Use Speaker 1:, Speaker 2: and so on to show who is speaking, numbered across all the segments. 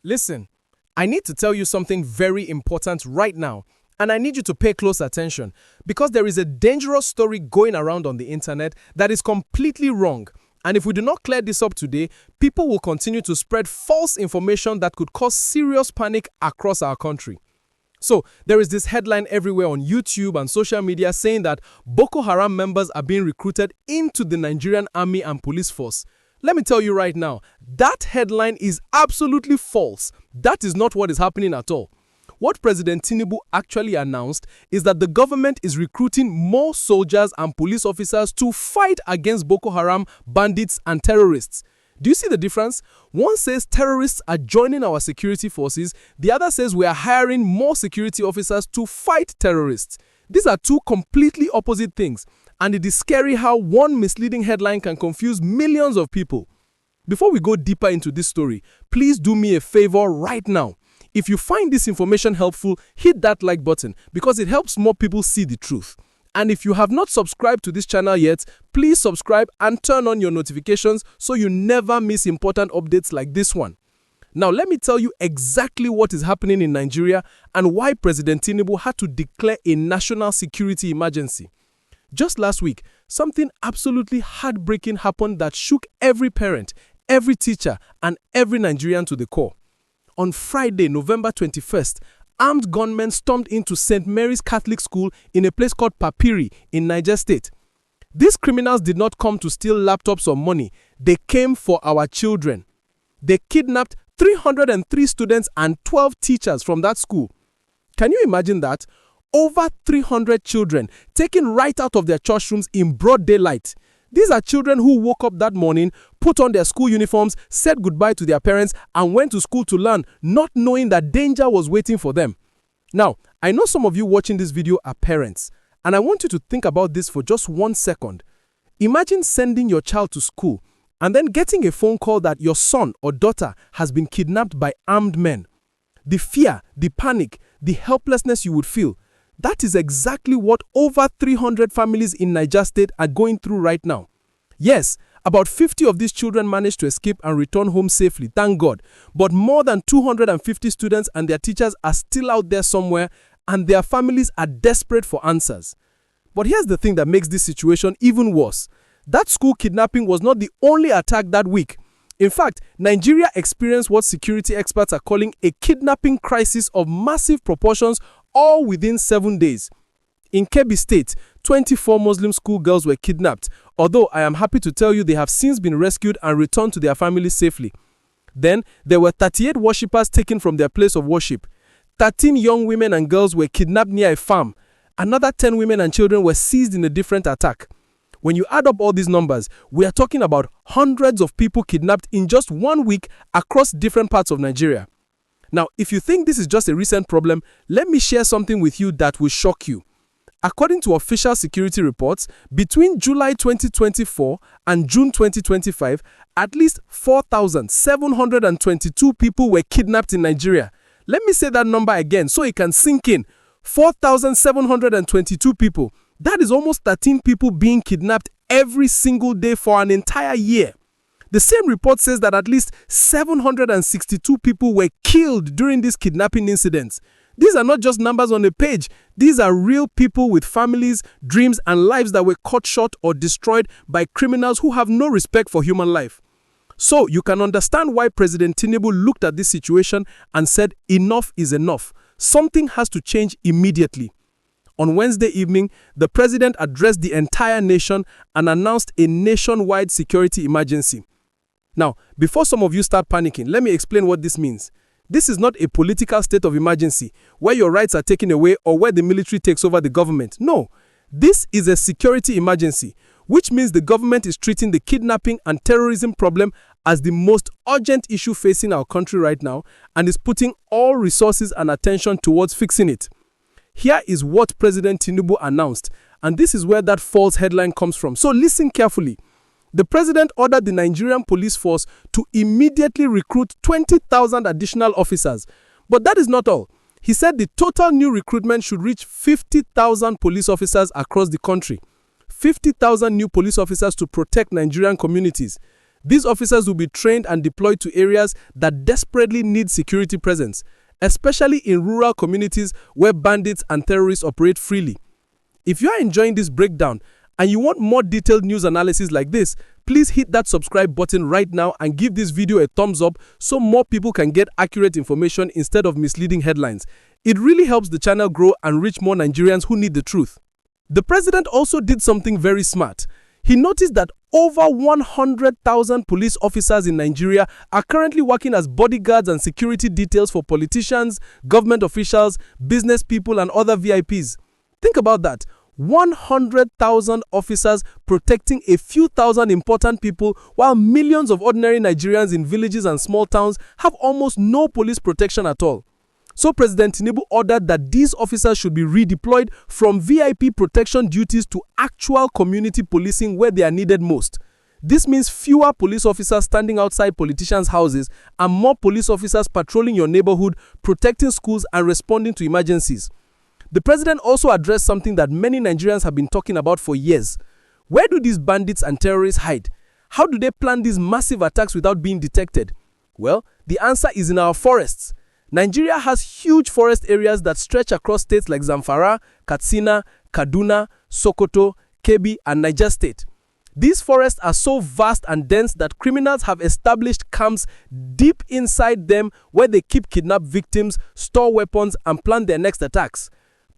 Speaker 1: Listen, I need to tell you something very important right now, and I need you to pay close attention because there is a dangerous story going around on the internet that is completely wrong. And if we do not clear this up today, people will continue to spread false information that could cause serious panic across our country. So, there is this headline everywhere on YouTube and social media saying that Boko Haram members are being recruited into the Nigerian army and police force. Let me tell you right now, that headline is absolutely false. That is not what is happening at all. What President Tinubu actually announced is that the government is recruiting more soldiers and police officers to fight against Boko Haram, bandits, and terrorists. Do you see the difference? One says terrorists are joining our security forces, the other says we are hiring more security officers to fight terrorists. These are two completely opposite things, and it is scary how one misleading headline can confuse millions of people. Before we go deeper into this story, please do me a favor right now. If you find this information helpful, hit that like button because it helps more people see the truth. And if you have not subscribed to this channel yet, please subscribe and turn on your notifications so you never miss important updates like this one. Now, let me tell you exactly what is happening in Nigeria and why President Tinubu had to declare a national security emergency. Just last week, something absolutely heartbreaking happened that shook every parent, every teacher, and every Nigerian to the core. On Friday, November 21st, armed gunmen stormed into St. Mary's Catholic School in a place called Papiri in Niger State. These criminals did not come to steal laptops or money. They came for our children. They kidnapped 303 students and 12 teachers from that school. Can you imagine that? Over 300 children taken right out of their church rooms in broad daylight. These are children who woke up that morning, put on their school uniforms, said goodbye to their parents, and went to school to learn, not knowing that danger was waiting for them. Now, I know some of you watching this video are parents, and I want you to think about this for just 1 second. Imagine sending your child to school and then getting a phone call that your son or daughter has been kidnapped by armed men. The fear, the panic, the helplessness you would feel. That is exactly what over 300 families in Niger State are going through right now. Yes, about 50 of these children managed to escape and return home safely, thank God. But more than 250 students and their teachers are still out there somewhere, and their families are desperate for answers. But here's the thing that makes this situation even worse. That school kidnapping was not the only attack that week. In fact, Nigeria experienced what security experts are calling a kidnapping crisis of massive proportions, all within 7 days. In Kebbi State, 24 Muslim schoolgirls were kidnapped, although I am happy to tell you they have since been rescued and returned to their families safely. Then, there were 38 worshippers taken from their place of worship. 13 young women and girls were kidnapped near a farm. Another 10 women and children were seized in a different attack. When you add up all these numbers, we are talking about hundreds of people kidnapped in just 1 week across different parts of Nigeria. Now, if you think this is just a recent problem, let me share something with you that will shock you. According to official security reports, between July 2024 and June 2025, at least 4,722 people were kidnapped in Nigeria. Let me say that number again so it can sink in. 4,722 people. That is almost 13 people being kidnapped every single day for an entire year. The same report says that at least 762 people were killed during these kidnapping incidents. These are not just numbers on a page. These are real people with families, dreams, and lives that were cut short or destroyed by criminals who have no respect for human life. So you can understand why President Tinubu looked at this situation and said, enough is enough. Something has to change immediately. On Wednesday evening, the president addressed the entire nation and announced a nationwide security emergency. Now, before some of you start panicking, let me explain what this means. This is not a political state of emergency where your rights are taken away or where the military takes over the government. No, this is a security emergency, which means the government is treating the kidnapping and terrorism problem as the most urgent issue facing our country right now and is putting all resources and attention towards fixing it. Here is what President Tinubu announced, and this is where that false headline comes from. So listen carefully. The president ordered the Nigerian police force to immediately recruit 20,000 additional officers. But that is not all. He said the total new recruitment should reach 50,000 police officers across the country. 50,000 new police officers to protect Nigerian communities. These officers will be trained and deployed to areas that desperately need security presence, especially in rural communities where bandits and terrorists operate freely. If you are enjoying this breakdown and you want more detailed news analysis like this, please hit that subscribe button right now and give this video a thumbs up so more people can get accurate information instead of misleading headlines. It really helps the channel grow and reach more Nigerians who need the truth. The president also did something very smart. He noticed that over 100,000 police officers in Nigeria are currently working as bodyguards and security details for politicians, government officials, business people, and other VIPs. Think about that. 100,000 officers protecting a few thousand important people, while millions of ordinary Nigerians in villages and small towns have almost no police protection at all. So President Tinubu ordered that these officers should be redeployed from VIP protection duties to actual community policing where they are needed most. This means fewer police officers standing outside politicians' houses and more police officers patrolling your neighborhood, protecting schools, and responding to emergencies. The president also addressed something that many Nigerians have been talking about for years. Where do these bandits and terrorists hide? How do they plan these massive attacks without being detected? Well, the answer is in our forests. Nigeria has huge forest areas that stretch across states like Zamfara, Katsina, Kaduna, Sokoto, Kebbi, and Niger State. These forests are so vast and dense that criminals have established camps deep inside them where they keep kidnapped victims, store weapons, and plan their next attacks.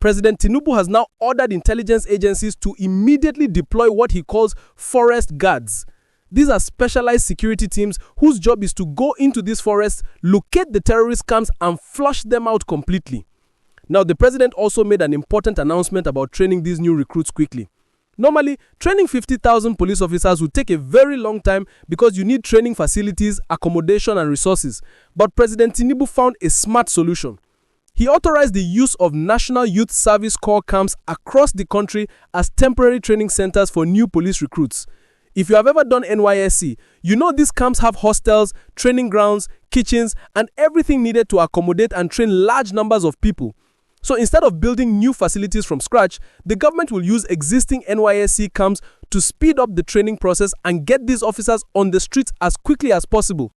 Speaker 1: President Tinubu has now ordered intelligence agencies to immediately deploy what he calls forest guards. These are specialized security teams whose job is to go into these forests, locate the terrorist camps, and flush them out completely. Now, the president also made an important announcement about training these new recruits quickly. Normally, training 50,000 police officers would take a very long time because you need training facilities, accommodation, and resources. But President Tinubu found a smart solution. He authorized the use of National Youth Service Corps camps across the country as temporary training centers for new police recruits. If you have ever done NYSC, you know these camps have hostels, training grounds, kitchens, and everything needed to accommodate and train large numbers of people. So instead of building new facilities from scratch, the government will use existing NYSC camps to speed up the training process and get these officers on the streets as quickly as possible.